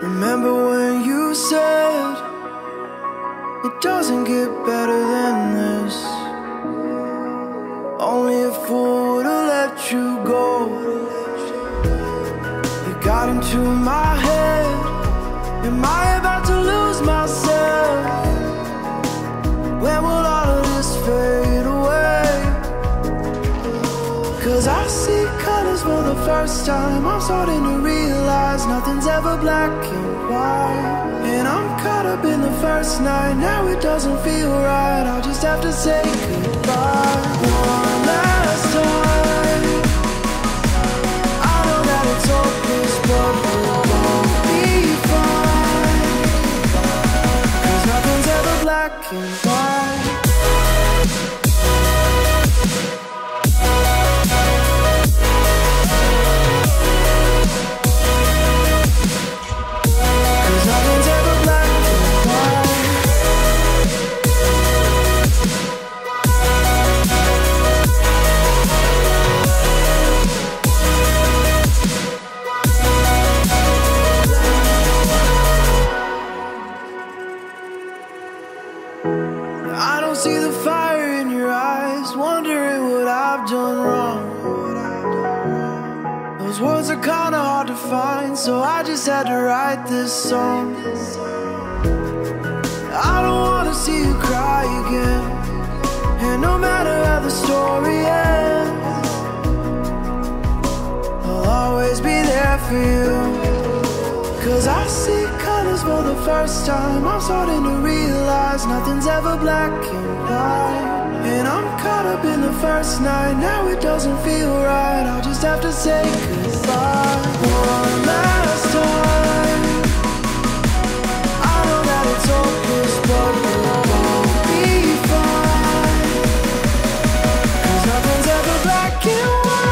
Remember when you said it doesn't get better than this? Only a fool would've let you go. You got into my head. Am I about to lose myself? When will all of this fade away? 'Cause I see colors for the first time. I'm starting to realize nothing's ever black and white. And I'm caught up in the first night. Now it doesn't feel right. I'll just have to say goodbye one last time. I know that it's hopeless, but we'll both be fine. 'Cause nothing's ever black and white. See the fire in your eyes, wondering what I've done wrong. Those words are kinda hard to find, so I just had to write this song. I don't wanna see you cry again, and no matter how the story ends, I'll always be there for you. 'Cause I see colors for the first time. I'm starting to realize nothing's ever black and white. And I'm caught up in the first night. Now it doesn't feel right. I'll just have to say goodbye one last time. I know that it's hopeless, but we'll both be fine. 'Cause nothing's ever black and white.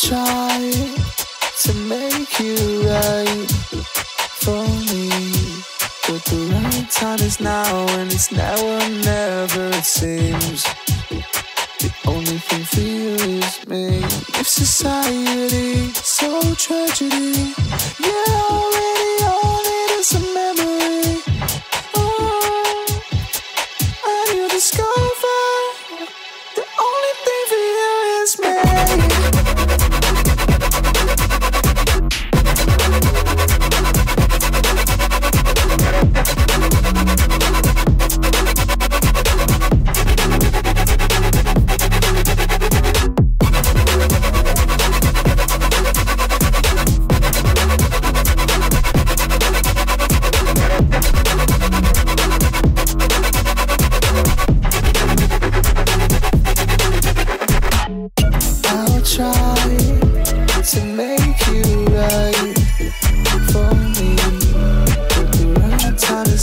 try to make you right for me, but the right time is now, and it's now or never, it seems. The only thing for you is me. If society so tragedy, you're already on it as a memory. Oh, and you discover the only thing for you is me.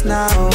Now